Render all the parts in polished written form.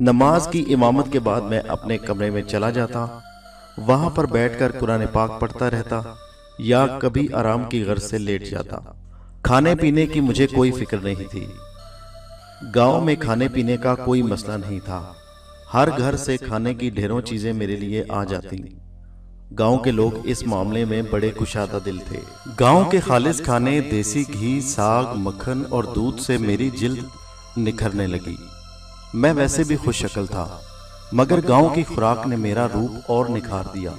نماز کی امامت کے بعد میں اپنے کمرے میں چلا جاتا، وہاں پر بیٹھ کر قرآن پاک پڑھتا رہتا یا کبھی آرام کی غرض سے لیٹ جاتا۔ کھانے پینے کی مجھے کوئی فکر نہیں تھی۔ گاؤں میں کھانے پینے کا کوئی مسئلہ نہیں تھا، ہر گھر سے کھانے کی ڈھیروں چیزیں میرے لیے آ جاتی۔ گاؤں کے لوگ اس معاملے میں بڑے کشادہ دل تھے۔ گاؤں کے خالص کھانے، دیسی گھی، ساگ، مکھن اور دودھ سے میری جلد نکھرنے لگی۔ میں ویسے بھی خوش شکل تھا، مگر گاؤں کی خوراک نے میرا روپ اور نکھار دیا۔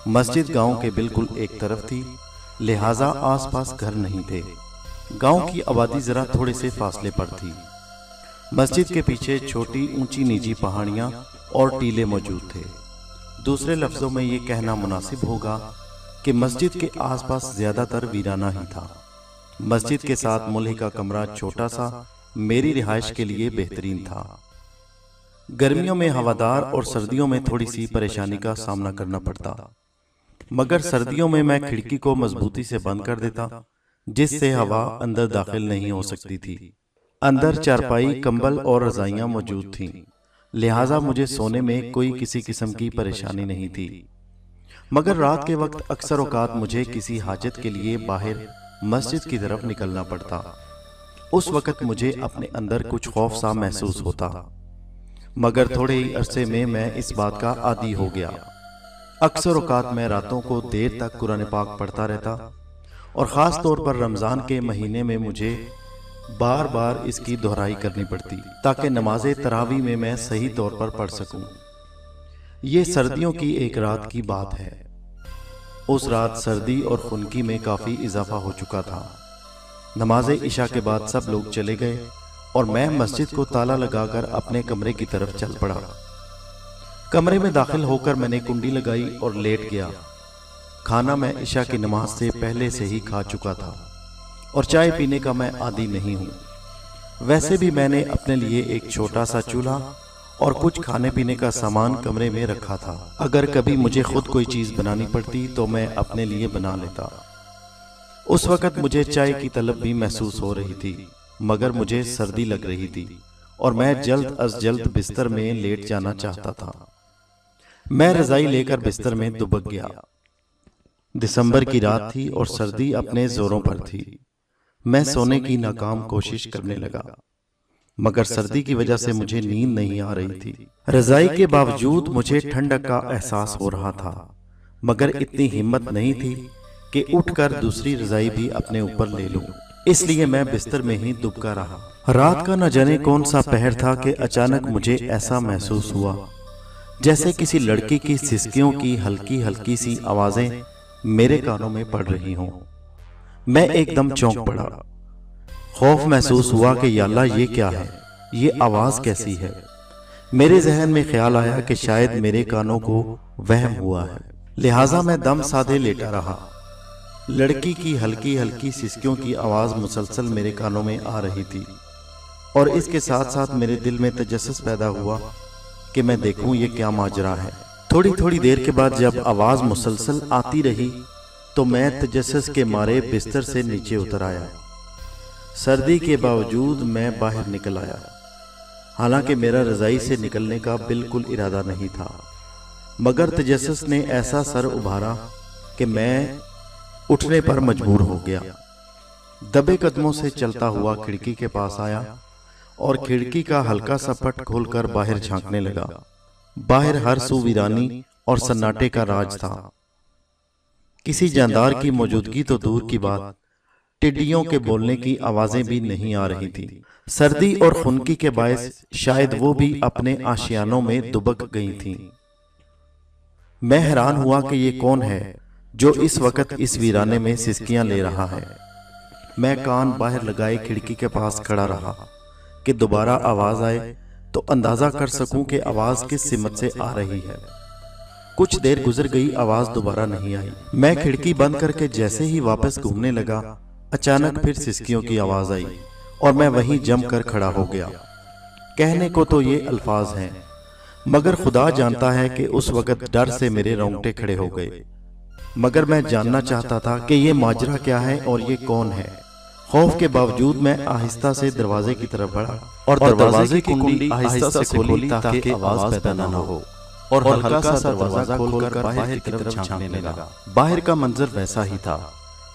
مسجد گاؤں کے بالکل ایک طرف تھی، لہٰذا آس پاس گھر نہیں تھے۔ گاؤں کی آبادی ذرا تھوڑے سے فاصلے پر تھی۔ مسجد کے پیچھے چھوٹی اونچی نیچی پہاڑیاں اور ٹیلے موجود تھے۔ دوسرے لفظوں میں یہ کہنا مناسب ہوگا کہ مسجد کے آس پاس زیادہ تر ویرانہ ہی تھا۔ مسجد کے ساتھ ملحقہ کا کمرہ چھوٹا سا میری رہائش کے لیے بہترین تھا۔ گرمیوں میں ہوادار اور سردیوں میں تھوڑی سی پریشانی کا سامنا کرنا پڑتا، مگر سردیوں میں میں کھڑکی کو مضبوطی سے بند کر دیتا جس سے ہوا اندر داخل نہیں ہو سکتی تھی۔ اندر چارپائی، کمبل اور رضائیاں موجود تھیں، لہٰذا مجھے سونے میں کوئی کسی قسم کی پریشانی نہیں تھی۔ مگر رات کے وقت اکثر اوقات مجھے کسی حاجت کے لیے باہر مسجد کی طرف نکلنا پڑتا۔ اس وقت مجھے اپنے اندر کچھ خوف سا محسوس ہوتا، مگر تھوڑے ہی عرصے میں میں اس بات کا عادی ہو گیا۔ اکثر اوقات میں راتوں کو دیر تک قرآن پاک پڑھتا رہتا، اور خاص طور پر رمضان کے مہینے میں مجھے بار بار اس کی دہرائی کرنی پڑتی تاکہ نماز تراویح میں میں صحیح طور پر پڑھ سکوں۔ یہ سردیوں کی ایک رات کی بات ہے۔ اس رات سردی اور خنکی میں کافی اضافہ ہو چکا تھا۔ نماز عشاء کے بعد سب لوگ چلے گئے اور میں مسجد کو تالا لگا کر اپنے کمرے کی طرف چل پڑا۔ کمرے میں داخل ہو کر میں نے کنڈی لگائی اور لیٹ گیا۔ کھانا میں عشاء کی نماز سے پہلے سے ہی کھا چکا تھا اور چائے پینے کا میں عادی نہیں ہوں۔ ویسے بھی میں نے اپنے لیے ایک چھوٹا سا چولہا اور کچھ کھانے پینے کا سامان کمرے میں رکھا تھا۔ اگر کبھی مجھے خود کوئی چیز بنانی پڑتی تو میں اپنے لیے بنا لیتا۔ اس وقت مجھے چائے کی طلب بھی محسوس ہو رہی تھی، مگر مجھے سردی لگ رہی تھی اور میں جلد از جلد بستر میں لیٹ جانا چاہتا تھا۔ میں رضائی لے کر بستر میں دبک گیا۔ دسمبر کی رات تھی اور سردی اپنے زوروں پر تھی۔ میں سونے کی ناکام کوشش کرنے لگا، مگر سردی کی وجہ سے مجھے نیند نہیں آ رہی تھی۔ رضائی کے باوجود مجھے ٹھنڈک کا احساس ہو رہا تھا، مگر اتنی ہمت نہیں تھی کہ اٹھ کر دوسری رضائی بھی اپنے اوپر لے لوں، اس لیے میں بستر میں ہی دبکا رہا۔ رات کا نہ جانے کون سا پہر تھا کہ اچانک مجھے ایسا محسوس ہوا جیسے کسی لڑکی کی سسکیوں کی ہلکی ہلکی سی آوازیں میرے کانوں میں پڑ رہی ہوں۔ میں ایک دم چونک پڑا۔ خوف محسوس ہوا کہ یا اللہ یہ کیا ہے، یہ آواز کیسی ہے۔ میرے ذہن میں خیال آیا کہ شاید میرے کانوں کو وہم ہوا ہے، لہٰذا میں دم سادھے لیٹا رہا۔ لڑکی کی ہلکی ہلکی سسکیوں کی آواز مسلسل میرے کانوں میں آ رہی تھی، اور اس کے ساتھ ساتھ میرے دل میں تجسس پیدا ہوا کہ میں دیکھوں یہ کیا ماجرا ہے۔ تھوڑی دیر کے بعد جب آواز مسلسل آتی رہی تو میں تجسس کے مارے بستر سے نیچے اتر آیا۔ سردی کے باوجود میں باہر نکل آیا، حالانکہ میرا رضائی سے نکلنے کا بالکل ارادہ نہیں تھا، مگر تجسس نے ایسا سر ابھارا کہ میں اٹھنے پر مجبور ہو گیا۔ دبے قدموں سے چلتا ہوا کھڑکی کے پاس آیا اور کھڑکی کا ہلکا سا پٹ کھول کر باہر جھانکنے لگا۔ باہر ہر سو ویرانی اور سناٹے کا راج تھا۔ کسی جاندار کی موجودگی تو دور کی بات، ٹڈیوں کے بولنے کی آوازیں بھی نہیں آ رہی تھی۔ سردی اور خنکی کے باعث شاید وہ بھی اپنے آشیانوں میں دبک گئی تھیں۔ میں حیران ہوا کہ یہ کون ہے جو اس وقت اس ویرانے میں سسکیاں لے رہا ہے۔ میں کان باہر لگائے کھڑکی کے پاس کھڑا رہا کہ دوبارہ آواز آئے تو اندازہ کر سکوں کہ آواز کس سمت سے آ رہی ہے۔ کچھ دیر گزر گئی، آواز دوبارہ نہیں آئی۔ میں کھڑکی بند کر کے جیسے ہی واپس گھومنے لگا، اچانک پھر سسکیوں کی آواز آئی اور میں وہیں جم کر کھڑا ہو گیا۔ کہنے کو تو یہ الفاظ ہیں، مگر خدا جانتا ہے کہ اس وقت ڈر سے میرے رونگٹے کھڑے ہو گئے۔ مگر میں جاننا چاہتا تھا کہ یہ ماجرا کیا ہے اور یہ کون ہے۔ خوف کے باوجود میں آہستہ سے دروازے کی طرف بڑھا اور دروازے کی کنڈی آہستہ سے کھولی تاکہ آواز پیدا نہ ہو، اور ہلکا سا دروازہ کھول کر باہر کی طرف جھانکنے لگا۔ باہر کا منظر ویسا ہی تھا،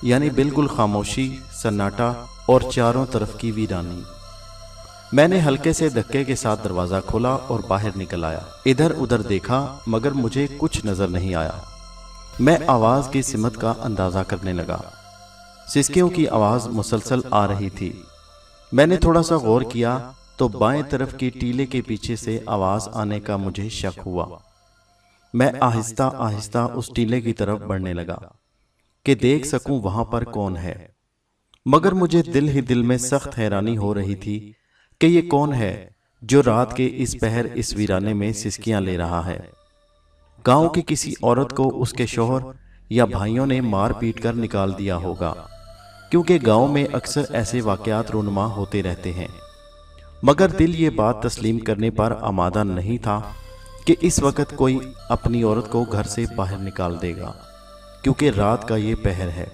یعنی بالکل خاموشی، سناٹا اور چاروں طرف کی ویرانی۔ میں نے ہلکے سے دھکے کے ساتھ دروازہ کھولا اور باہر نکل آیا۔ ادھر ادھر دیکھا مگر مجھے کچھ نظر نہیں آیا۔ میں آواز کی سمت کا اندازہ کرنے لگا۔ سسکیوں کی آواز مسلسل آ رہی تھی۔ میں نے تھوڑا سا غور کیا تو بائیں طرف کی ٹیلے کے پیچھے سے آواز آنے کا مجھے شک ہوا۔ میں آہستہ آہستہ اس ٹیلے کی طرف بڑھنے لگا کہ دیکھ سکوں وہاں پر کون ہے، مگر مجھے دل ہی دل میں سخت حیرانی ہو رہی تھی کہ یہ کون ہے جو رات کے اس پہر اس ویرانے میں سسکیاں لے رہا ہے۔ گاؤں کی کسی عورت کو اس کے شوہر یا بھائیوں نے مار پیٹ کر نکال دیا ہوگا، کیونکہ گاؤں میں اکثر ایسے واقعات رونما ہوتے رہتے ہیں، مگر دل یہ بات تسلیم کرنے پر آمادہ نہیں تھا کہ اس وقت کوئی اپنی عورت کو گھر سے باہر نکال دے گا، کیونکہ رات کا یہ پہر ہے۔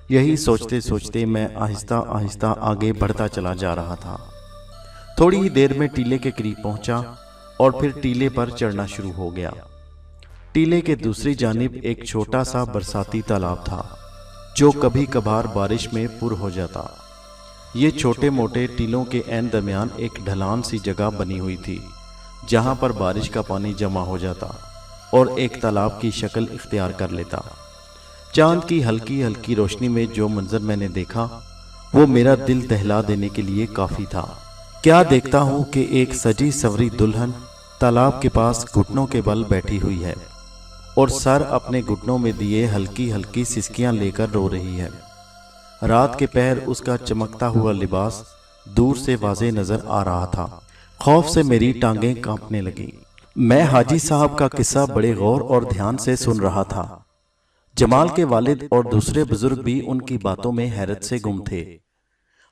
یہی سوچتے سوچتے میں آہستہ آہستہ آگے بڑھتا چلا جا رہا تھا۔ تھوڑی ہی دیر میں ٹیلے کے قریب پہنچا اور پھر ٹیلے پر چڑھنا شروع ہو گیا۔ ٹیلے کے دوسری جانب ایک چھوٹا سا برساتی تالاب تھا جو کبھی کبھار بارش میں پر ہو جاتا۔ یہ چھوٹے موٹے ٹیلوں کے عین درمیان ایک ڈھلان سی جگہ بنی ہوئی تھی جہاں پر بارش کا پانی جمع ہو جاتا اور ایک تالاب کی شکل اختیار کر لیتا۔ چاند کی ہلکی ہلکی روشنی میں جو منظر میں نے دیکھا وہ میرا دل دہلا دینے کے لیے کافی تھا۔ کیا دیکھتا ہوں کہ ایک سجی سوری دلہن تالاب کے پاس گھٹنوں کے بل بیٹھی ہوئی ہے اور سر اپنے گھٹنوں میں دیے ہلکی ہلکی سسکیاں لے کر رو رہی ہے۔ رات کے پہر اس کا چمکتا ہوا لباس دور سے واضح نظر آ رہا تھا۔ خوف سے میری ٹانگیں کانپنے لگیں۔ میں حاجی صاحب کا قصہ بڑے غور اور دھیان سے سن رہا تھا۔ جمال کے والد اور دوسرے بزرگ بھی ان کی باتوں میں حیرت سے گم تھے۔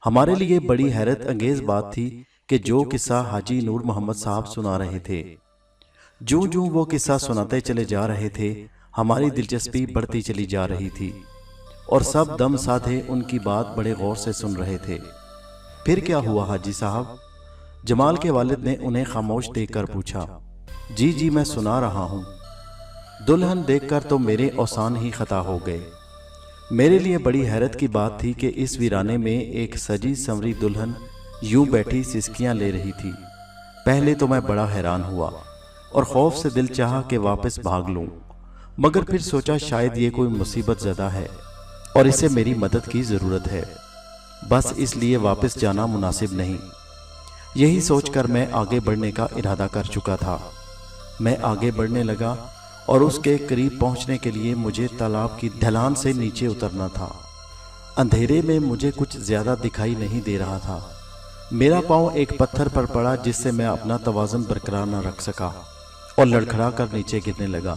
ہمارے لیے بڑی حیرت انگیز بات تھی کہ جو قصہ حاجی نور محمد صاحب سنا رہے تھے، جوں جوں وہ قصہ سناتے چلے جا رہے تھے ہماری دلچسپی بڑھتی چلی جا رہی تھی اور سب دم سادھے ان کی بات بڑے غور سے سن رہے تھے۔ پھر کیا ہوا حاجی صاحب؟ جمال کے والد نے انہیں خاموش دیکھ کر پوچھا۔ جی میں سنا رہا ہوں۔ دلہن دیکھ کر تو میرے اوسان ہی خطا ہو گئے۔ میرے لیے بڑی حیرت کی بات تھی کہ اس ویرانے میں ایک سجی سنوری دلہن یوں بیٹھی سسکیاں لے رہی تھی۔ پہلے تو میں بڑا حیران ہوا اور خوف سے دل چاہا کہ واپس بھاگ لوں، مگر پھر سوچا شاید یہ کوئی مصیبت زدہ ہے اور اسے میری مدد کی ضرورت ہے، بس اس لیے واپس جانا مناسب نہیں۔ یہی سوچ کر میں آگے بڑھنے کا ارادہ کر چکا تھا۔ میں آگے بڑھنے لگا اور اس کے قریب پہنچنے کے لیے مجھے تالاب کی ڈھلان سے نیچے اترنا تھا۔ اندھیرے میں مجھے کچھ زیادہ دکھائی نہیں دے رہا تھا۔ میرا پاؤں ایک پتھر پر پڑا جس سے میں اپنا توازن برقرار نہ رکھ سکا اور لڑکھڑا کر نیچے گرنے لگا۔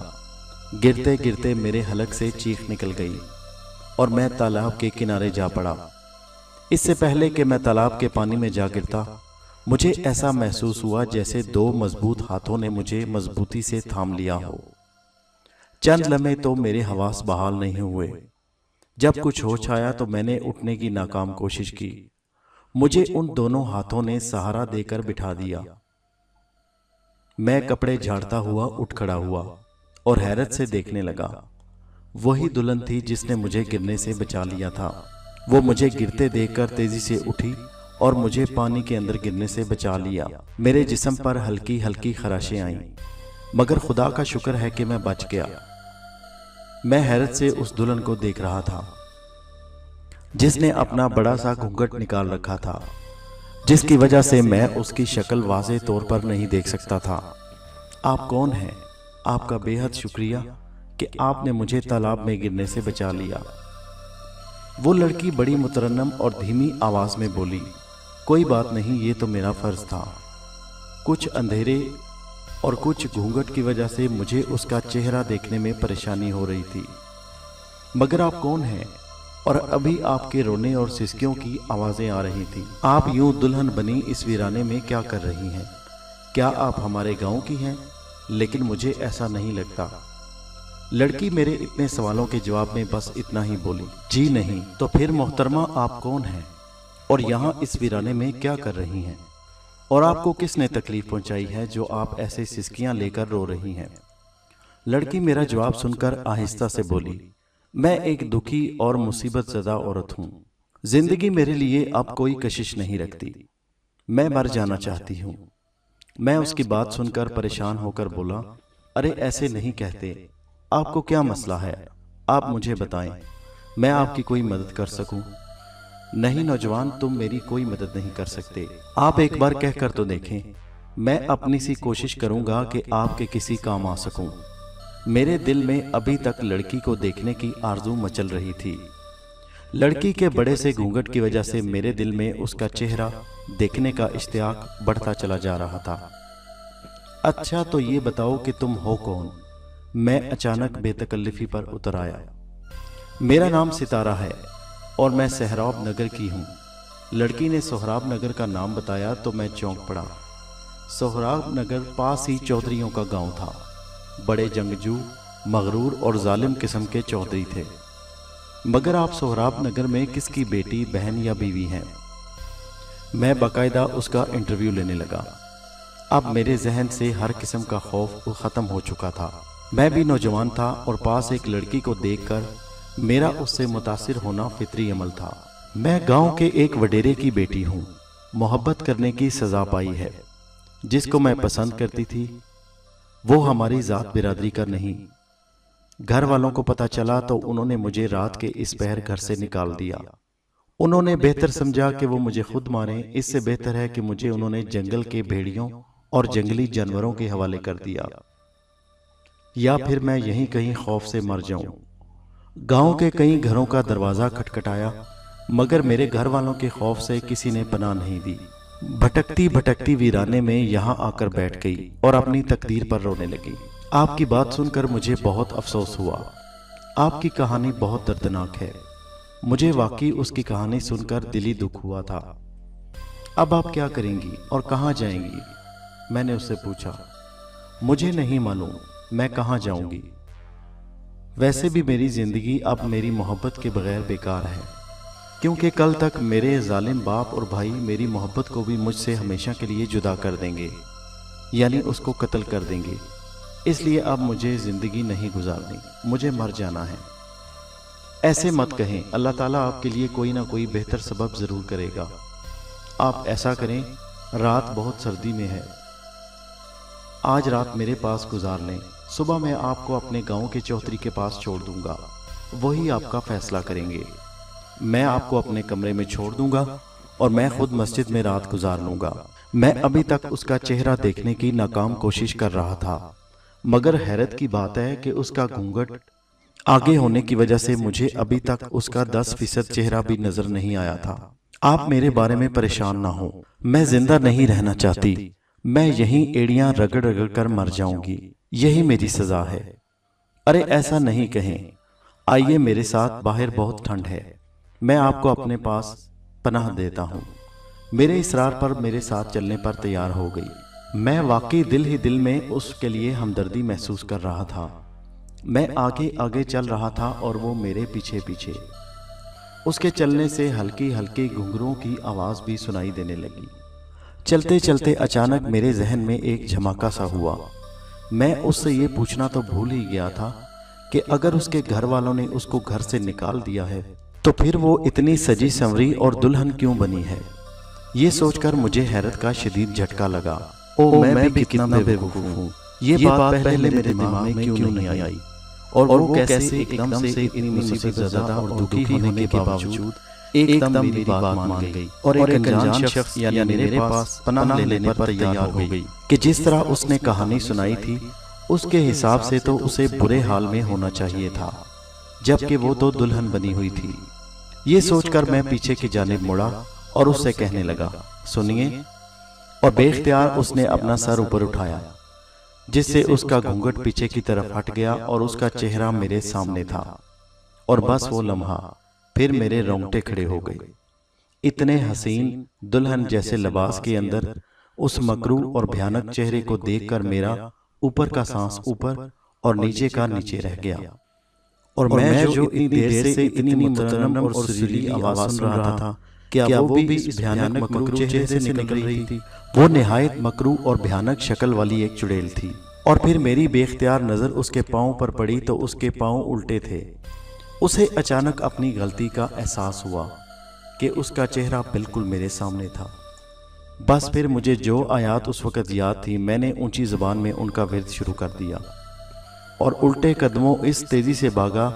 گرتے گرتے میرے حلق سے چیخ نکل گئی اور میں تالاب کے کنارے جا پڑا۔ اس سے پہلے کہ میں تالاب کے پانی میں جا گرتا، مجھے ایسا محسوس ہوا جیسے دو مضبوط ہاتھوں نے مجھے مضبوطی سے تھام لیا ہو۔ چند لمحے تو میرے حواس بحال نہیں ہوئے۔ جب کچھ ہوش آیا تو میں نے اٹھنے کی ناکام کوشش کی۔ مجھے ان دونوں ہاتھوں نے سہارا دے کر بٹھا دیا۔ میں کپڑے جھاڑتا ہوا اٹھ کھڑا ہوا اور حیرت سے دیکھنے لگا۔ وہی دلہن تھی جس نے مجھے گرنے سے بچا لیا تھا۔ وہ مجھے گرتے دیکھ کر تیزی سے اٹھی اور مجھے پانی کے اندر گرنے سے بچا لیا۔ میرے جسم پر ہلکی ہلکی خراشیں آئیں، مگر خدا کا شکر ہے کہ میں بچ گیا۔ میں حیرت سے اس دلہن کو دیکھ رہا تھا جس نے اپنا بڑا سا گھونگھٹ نکال رکھا تھا، جس کی وجہ سے میں اس کی شکل واضح طور پر نہیں دیکھ سکتا تھا۔ آپ کون ہیں؟ آپ کا بے حد شکریہ کہ آپ نے مجھے تالاب میں گرنے سے بچا لیا۔ وہ لڑکی بڑی مترنم اور دھیمی آواز میں بولی، کوئی بات نہیں، یہ تو میرا فرض تھا۔ کچھ اندھیرے اور کچھ گھونگھٹ کی وجہ سے مجھے اس کا چہرہ دیکھنے میں پریشانی ہو رہی تھی۔ مگر آپ کون ہیں؟ اور ابھی آپ کے رونے اور سسکیوں کی آوازیں آ رہی تھیں۔ آپ یوں دلہن بنی اس ویرانے میں کیا کر رہی ہیں؟ کیا آپ ہمارے گاؤں کی ہیں؟ لیکن مجھے ایسا نہیں لگتا۔ لڑکی میرے اتنے سوالوں کے جواب میں بس اتنا ہی بولی، جی نہیں۔ تو پھر محترمہ آپ کون ہیں؟ اور یہاں اس ویرانے میں کیا کر رہی ہیں؟ اور آپ کو کس نے تکلیف پہنچائی ہے جو آپ ایسے سسکیاں لے کر رو رہی ہیں؟ لڑکی میرا جواب سن کر آہستہ سے بولی، میں ایک دکھی اور مصیبت زدہ عورت ہوں۔ زندگی میرے لیے اب کوئی کشش نہیں رکھتی، میں مر جانا چاہتی ہوں۔ میں اس کی بات سن کر پریشان ہو کر بولا، ارے ایسے نہیں کہتے، آپ کو کیا مسئلہ ہے؟ آپ مجھے بتائیں، میں آپ کی کوئی مدد کر سکوں؟ نہیں نوجوان، تم میری کوئی مدد نہیں کر سکتے، آپ ایک بار کہہ کر تو دیکھیں، میں اپنی سی کوشش کروں گا کہ آپ کے کسی کام آ سکوں۔ میرے دل میں ابھی تک لڑکی کو دیکھنے کی آرزو مچل رہی تھی۔ لڑکی کے بڑے سے گھونگھٹ کی وجہ سے میرے دل میں اس کا چہرہ دیکھنے کا اشتیاق بڑھتا چلا جا رہا تھا۔ اچھا تو یہ بتاؤ کہ تم ہو کون؟ میں اچانک بے تکلفی پر اتر آیا۔ میرا نام ستارہ ہے اور میں سہراب نگر کی ہوں۔ لڑکی نے سہراب نگر کا نام بتایا تو میں چونک پڑا۔ سہراب نگر پاس ہی چودھریوں کا گاؤں تھا۔ بڑے جنگجو، مغرور اور ظالم قسم کے چودھری تھے۔ مگر آپ سہراب نگر میں کس کی بیٹی، بہن یا بیوی ہیں؟ میں باقاعدہ اس کا انٹرویو لینے لگا۔ اب میرے ذہن سے ہر قسم کا خوف ختم ہو چکا تھا۔ میں بھی نوجوان تھا اور پاس ایک لڑکی کو دیکھ کر میرا اس سے متاثر ہونا فطری عمل تھا۔ میں گاؤں کے ایک وڈیرے کی بیٹی ہوں۔ محبت کرنے کی سزا پائی ہے۔ جس کو میں پسند کرتی تھی وہ ہماری ذات برادری کا نہیں۔ گھر والوں کو پتہ چلا تو انہوں نے مجھے رات کے اس پہر گھر سے نکال دیا۔ انہوں نے بہتر سمجھا کہ وہ مجھے خود ماریں، اس سے بہتر ہے کہ مجھے انہوں نے جنگل کے بھیڑیوں اور جنگلی جانوروں کے حوالے کر دیا، یا پھر میں یہیں کہیں خوف سے مر جاؤں۔ گاؤں کے کئی گھروں کا دروازہ کھٹکھٹایا مگر میرے گھر والوں کے خوف سے کسی نے پناہ نہیں دی۔ بھٹکتی بھٹکتی ویرانے میں یہاں آ کر بیٹھ گئی اور اپنی تقدیر پر رونے لگی۔ آپ کی بات سن کر مجھے بہت افسوس ہوا۔ آپ کی کہانی بہت دردناک ہے۔ مجھے واقعی اس کی کہانی سن کر دلی دکھ ہوا تھا۔ اب آپ کیا کریں گی اور کہاں جائیں گی؟ میں نے اس سے پوچھا۔ مجھے نہیں معلوم میں کہاں جاؤں گی۔ ویسے بھی میری زندگی اب میری محبت کے بغیر بیکار ہے، کیونکہ کل تک میرے ظالم باپ اور بھائی میری محبت کو بھی مجھ سے ہمیشہ کے لیے جدا کر دیں گے، یعنی اس کو قتل کر دیں گے۔ اس لیے اب مجھے زندگی نہیں گزارنی، مجھے مر جانا ہے۔ ایسے مت کہیں، اللہ تعالیٰ آپ کے لیے کوئی نہ کوئی بہتر سبب ضرور کرے گا۔ آپ ایسا کریں، رات بہت سردی میں ہے، آج رات میرے پاس گزار لیں، صبح میں آپ کو اپنے گاؤں کے چوہدری کے پاس چھوڑ دوں گا، وہی آپ کا فیصلہ کریں گے۔ میں آپ کو اپنے کمرے میں چھوڑ دوں گا اور میں خود مسجد میں رات گزار لوں گا۔ میں ابھی تک اس کا چہرہ دیکھنے کی ناکام کوشش کر رہا تھا، مگر حیرت کی بات ہے کہ اس کا گھونگھٹ آگے ہونے کی وجہ سے مجھے ابھی تک اس کا 10% چہرہ بھی نظر نہیں آیا تھا۔ آپ میرے بارے میں پریشان نہ ہوں، میں زندہ نہیں رہنا چاہتی، میں یہیں ایڑیاں رگڑ رگڑ کر مر جاؤں گی، یہی میری سزا ہے۔ ارے ایسا نہیں کہیں، آئیے میرے ساتھ، باہر بہت ٹھنڈ ہے، میں آپ کو اپنے پاس پناہ دیتا ہوں۔ میرے اصرار پر میرے ساتھ چلنے پر تیار ہو گئی۔ میں واقعی دل ہی دل میں اس کے لیے ہمدردی محسوس کر رہا تھا۔ میں آگے آگے چل رہا تھا اور وہ میرے پیچھے پیچھے۔ اس کے چلنے سے ہلکی ہلکی گھنگروں کی آواز بھی سنائی دینے لگی۔ چلتے چلتے اچانک میرے ذہن میں ایک جھماکا سا ہوا۔ میں اس سے یہ پوچھنا تو بھول ہی گیا تھا کہ اگر اس کے گھر والوں نے اس کو گھر سے نکال دیا ہے تو پھر وہ اتنی سجی سنوری اور دلہن کیوں بنی ہے؟ یہ سوچ کر مجھے حیرت کا شدید جھٹکا لگا۔ میں بھی کتنا بے وقوف ہوں، یہ بات پہلے میرے دماغ میں کیوں نہیں آئی؟ اور وہ کیسے ایک دم سے اتنی مصیبت زدہ اور دکھی ہونے کے باوجود ایک دم میری بات مان گئی اور ایک انجان شخص یعنی میرے پاس پناہ لینے پر تیار ہو گئی کہ جس طرح اس نے کہانی سنائی تھی اس کے حساب سے تو اسے برے حال میں ہونا چاہیے تھا، جبکہ وہ تو دلہن بنی ہوئی تھی۔ یہ سوچ کر میں پیچھے کی جانب مڑا اور اس سے کہنے لگا، سنیے، اور بے اختیار اس نے اپنا سر اوپر اٹھایا جس سے اس کا گھونگھٹ پیچھے کی طرف ہٹ گیا اور اس کا چہرہ میرے سامنے تھا، اور بس وہ لمحہ پھر میرے رونگٹے کھڑے ہو گئے۔ اتنے حسین دلہن جیسے لباس کے اندر اس مکروہ اور بھیانک چہرے کو دیکھ کر میرا اوپر کا سانس اوپر اور نیچے کا نیچے رہ گیا، اور میں جو اتنی دیر سے اتنی مترنم اور سریلی آواز سن رہا تھا کیا وہ بھی اس بھیانک مکروہ چہرے سے نکل رہی تھی؟ وہ نہایت مکروہ اور بھیانک شکل والی ایک چڑیل تھی، اور پھر میری بے اختیار نظر اس کے پاؤں پر پڑی تو اس کے پاؤں الٹے تھے۔ اسے اچانک اپنی غلطی کا احساس ہوا کہ اس کا چہرہ بالکل میرے سامنے تھا۔ بس پھر مجھے جو آیات اس وقت یاد تھی، میں نے اونچی زبان میں ان کا ورد شروع کر دیا اور الٹے قدموں اس تیزی سے بھاگا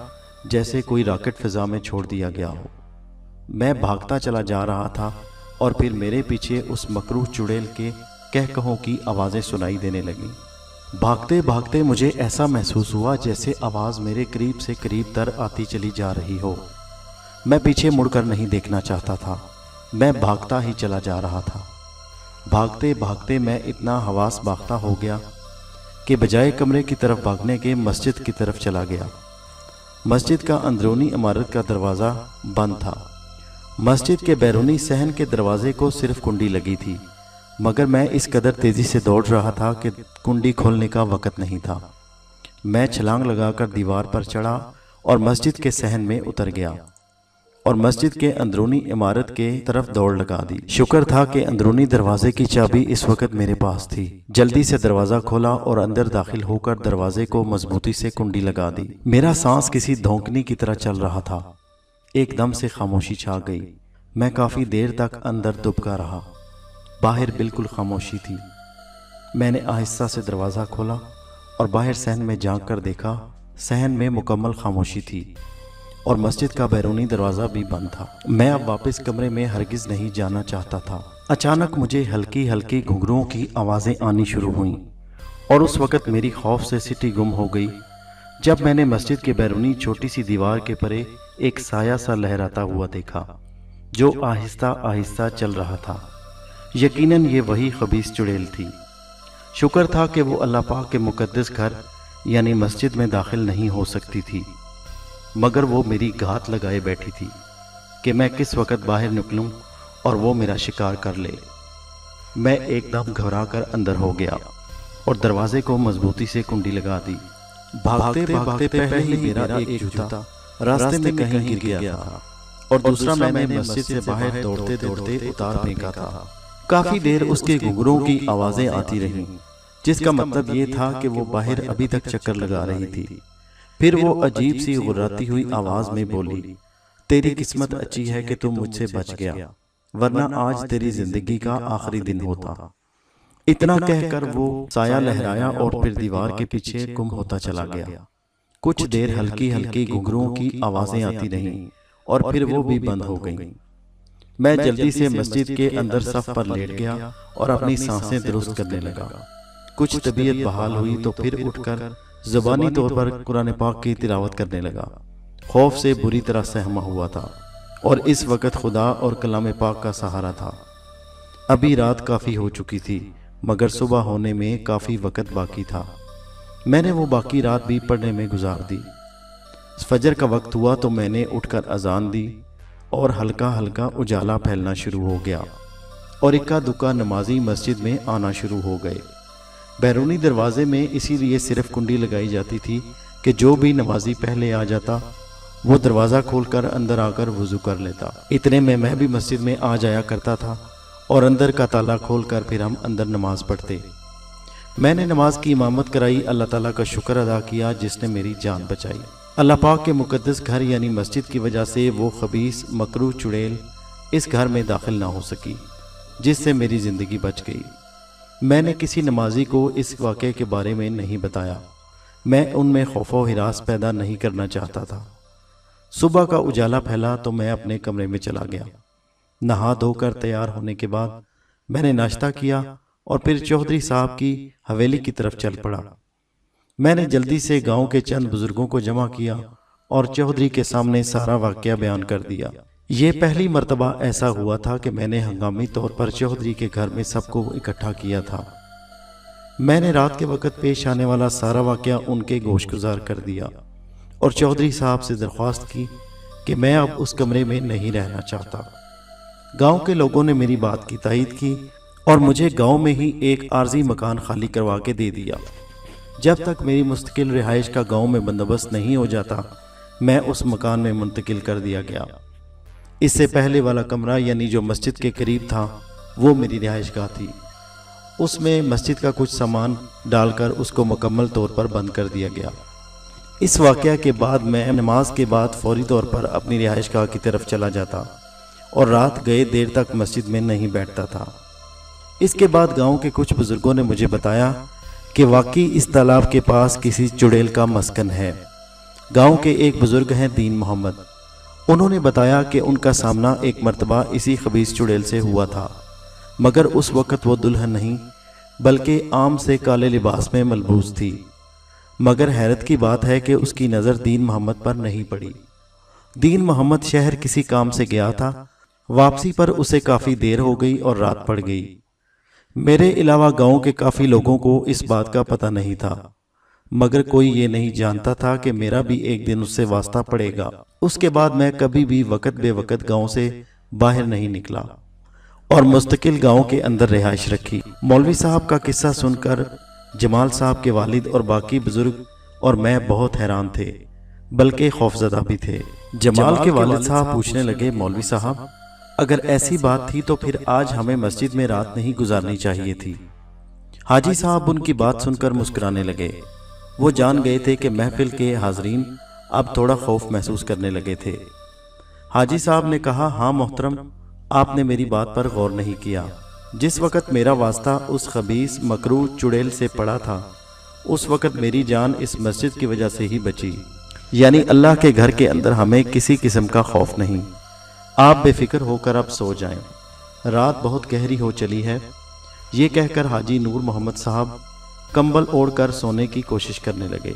جیسے کوئی راکٹ فضا میں چھوڑ دیا گیا ہو۔ میں بھاگتا چلا جا رہا تھا اور پھر میرے پیچھے اس مکروہ چڑیل کے کہکہوں کی آوازیں سنائی دینے لگیں۔ بھاگتے بھاگتے مجھے ایسا محسوس ہوا جیسے آواز میرے قریب سے قریب تر آتی چلی جا رہی ہو۔ میں پیچھے مڑ کر نہیں دیکھنا چاہتا تھا، میں بھاگتا ہی چلا جا رہا تھا۔ بھاگتے بھاگتے میں اتنا حواس باختہ ہو گیا کہ بجائے کمرے کی طرف بھاگنے کے مسجد کی طرف چلا گیا۔ مسجد کا اندرونی عمارت کا دروازہ بند تھا۔ مسجد کے بیرونی صحن کے دروازے کو صرف کنڈی لگی تھی، مگر میں اس قدر تیزی سے دوڑ رہا تھا کہ کنڈی کھولنے کا وقت نہیں تھا۔ میں چھلانگ لگا کر دیوار پر چڑھا اور مسجد کے صحن میں اتر گیا اور مسجد کے اندرونی عمارت کے طرف دوڑ لگا دی۔ شکر تھا کہ اندرونی دروازے کی چابی اس وقت میرے پاس تھی۔ جلدی سے دروازہ کھولا اور اندر داخل ہو کر دروازے کو مضبوطی سے کنڈی لگا دی۔ میرا سانس کسی دھونکنی کی طرح چل رہا تھا۔ ایک دم سے خاموشی چھا گئی۔ میں کافی دیر تک اندر دبکا رہا۔ باہر بالکل خاموشی تھی۔ میں نے آہستہ سے دروازہ کھولا اور باہر صحن میں جھانک کر دیکھا۔ صحن میں مکمل خاموشی تھی اور مسجد کا بیرونی دروازہ بھی بند تھا۔ میں اب واپس کمرے میں ہرگز نہیں جانا چاہتا تھا۔ اچانک مجھے ہلکی ہلکی گھنگروؤں کی آوازیں آنی شروع ہوئیں اور اس وقت میری خوف سے سٹی گم ہو گئی جب میں نے مسجد کے بیرونی چھوٹی سی دیوار کے پرے ایک سایہ سا لہراتا ہوا دیکھا جو آہستہ آہستہ چل رہا تھا۔ یقیناً یہ وہی خبیث چڑیل تھی۔ شکر تھا کہ وہ اللہ پاک کے مقدس گھر یعنی مسجد میں داخل نہیں ہو سکتی تھی، مگر وہ میری گھات لگائے بیٹھی تھی کہ میں کس وقت باہر نکلوں اور وہ میرا شکار کر لے۔ میں ایک دم گھبرا کر اندر ہو گیا اور دروازے کو مضبوطی سے کنڈی لگا دی۔ بھاگتے بھاگتے پہلے ہی میرا ایک جوتا راستے میں کہیں گر گیا تھا اور دوسرا میں نے مسجد سے باہر دوڑتے دوڑتے اتار پھینکا تھا۔ کافی دیر اس کے گھنگروں کی آوازیں آتی رہیں، جس کا مطلب یہ تھا کہ وہ باہر ابھی تک چکر لگا رہی تھی۔ پھر وہ عجیب سی غراتی ہوئی آواز میں بولی، تیری قسمت اچھی ہے کہ تم مجھ سے بچ گیا، ورنہ آج تیری زندگی کا آخری دن ہوتا۔ اتنا کہہ کر وہ سایہ لہرایا اور پھر دیوار کے پیچھے گم ہوتا چلا گیا۔ کچھ دیر ہلکی ہلکی گھنگروؤں کی آوازیں آتی رہیں اور پھر وہ بھی بند ہو گئیں۔ میں جلدی سے مسجد کے اندر صف پر لیٹ گیا اور اپنی سانسیں درست کرنے لگا۔ کچھ طبیعت بحال ہوئی تو پھر اٹھ کر زبانی طور پر قرآن پاک کی تلاوت کرنے لگا۔ خوف سے بری طرح سہما ہوا تھا اور اس وقت خدا اور کلام پاک کا سہارا تھا۔ ابھی رات کافی ہو چکی تھی مگر صبح ہونے میں کافی وقت باقی تھا۔ میں نے وہ باقی رات بھی پڑھنے میں گزار دی۔ فجر کا وقت ہوا تو میں نے اٹھ کر اذان دی اور ہلکا ہلکا اجالا پھیلنا شروع ہو گیا اور اکا دکا نمازی مسجد میں آنا شروع ہو گئے۔ بیرونی دروازے میں اسی لیے صرف کنڈی لگائی جاتی تھی کہ جو بھی نمازی پہلے آ جاتا وہ دروازہ کھول کر اندر آ کر وضو کر لیتا۔ اتنے میں بھی مسجد میں آ جایا کرتا تھا اور اندر کا تالا کھول کر پھر ہم اندر نماز پڑھتے۔ میں نے نماز کی امامت کرائی، اللہ تعالیٰ کا شکر ادا کیا جس نے میری جان بچائی۔ اللہ پاک کے مقدس گھر یعنی مسجد کی وجہ سے وہ خبیث مکروہ چڑیل اس گھر میں داخل نہ ہو سکی جس سے میری زندگی بچ گئی۔ میں نے کسی نمازی کو اس واقعے کے بارے میں نہیں بتایا، میں ان میں خوف و ہراس پیدا نہیں کرنا چاہتا تھا۔ صبح کا اجالا پھیلا تو میں اپنے کمرے میں چلا گیا۔ نہا دھو کر تیار ہونے کے بعد میں نے ناشتہ کیا اور پھر چودھری صاحب کی حویلی کی طرف چل پڑا۔ میں نے جلدی سے گاؤں کے چند بزرگوں کو جمع کیا اور چودھری کے سامنے سارا واقعہ بیان کر دیا۔ یہ پہلی مرتبہ ایسا ہوا تھا کہ میں نے ہنگامی طور پر چودھری کے گھر میں سب کو اکٹھا کیا تھا۔ میں نے رات کے وقت پیش آنے والا سارا واقعہ ان کے گوش گزار کر دیا اور چودھری صاحب سے درخواست کی کہ میں اب اس کمرے میں نہیں رہنا چاہتا۔ گاؤں کے لوگوں نے میری بات کی تائید کی اور مجھے گاؤں میں ہی ایک عارضی مکان خالی کروا کے دے دیا۔ جب تک میری مستقل رہائش کا گاؤں میں بندوبست نہیں ہو جاتا میں اس مکان میں منتقل کر دیا گیا۔ اس سے پہلے والا کمرہ یعنی جو مسجد کے قریب تھا وہ میری رہائش گاہ تھی۔ اس میں مسجد کا کچھ سامان ڈال کر اس کو مکمل طور پر بند کر دیا گیا۔ اس واقعہ کے بعد میں نماز کے بعد فوری طور پر اپنی رہائش گاہ کی طرف چلا جاتا اور رات گئے دیر تک مسجد میں نہیں بیٹھتا تھا۔ اس کے بعد گاؤں کے کچھ بزرگوں نے مجھے بتایا کہ واقعی اس تالاب کے پاس کسی چڑیل کا مسکن ہے۔ گاؤں کے ایک بزرگ ہیں دین محمد، انہوں نے بتایا کہ ان کا سامنا ایک مرتبہ اسی خبیث چڑیل سے ہوا تھا، مگر اس وقت وہ دلہن نہیں بلکہ عام سے کالے لباس میں ملبوس تھی۔ مگر حیرت کی بات ہے کہ اس کی نظر دین محمد پر نہیں پڑی۔ دین محمد شہر کسی کام سے گیا تھا، واپسی پر اسے کافی دیر ہو گئی اور رات پڑ گئی۔ میرے علاوہ گاؤں کے کافی لوگوں کو اس بات کا پتہ نہیں تھا، مگر کوئی یہ نہیں جانتا تھا کہ میرا بھی ایک دن اس سے واسطہ پڑے گا۔ اس کے بعد میں کبھی بھی وقت بے وقت گاؤں سے باہر نہیں نکلا اور مستقل گاؤں کے اندر رہائش رکھی۔ مولوی صاحب کا قصہ سن کر جمال صاحب کے والد اور باقی بزرگ اور میں بہت حیران تھے، بلکہ خوفزدہ بھی تھے۔ جمال کے والد صاحب پوچھنے لگے، مولوی صاحب اگر ایسی بات تھی تو پھر آج ہمیں مسجد میں رات نہیں گزارنی چاہیے تھی۔ حاجی صاحب ان کی بات سن کر مسکرانے لگے۔ وہ جان گئے تھے کہ محفل کے حاضرین اب تھوڑا خوف محسوس کرنے لگے تھے۔ حاجی صاحب نے کہا، ہاں محترم، آپ نے میری بات پر غور نہیں کیا۔ جس وقت میرا واسطہ اس خبیث مکروہ چڑیل سے پڑا تھا، اس وقت میری جان اس مسجد کی وجہ سے ہی بچی، یعنی اللہ کے گھر کے اندر ہمیں کسی قسم کا خوف نہیں۔ آپ بے فکر ہو کر اب سو جائیں، رات بہت گہری ہو چلی ہے۔ یہ کہہ کر حاجی نور محمد صاحب کمبل اوڑھ کر سونے کی کوشش کرنے لگے۔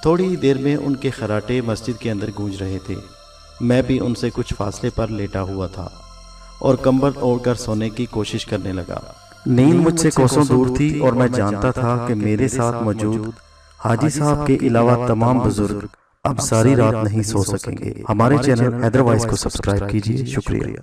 تھوڑی ہی دیر میں ان کے خراٹے مسجد کے اندر گونج رہے تھے۔ میں بھی ان سے کچھ فاصلے پر لیٹا ہوا تھا اور کمبل اوڑھ کر سونے کی کوشش کرنے لگا۔ نیند مجھ سے کوسوں دور تھی اور میں جانتا تھا کہ میرے ساتھ موجود حاجی صاحب کے علاوہ تمام بزرگ اب ساری رات نہیں سو سکیں گے۔ ہمارے چینل حیدر وائس کو سبسکرائب کیجیے۔ شکریہ۔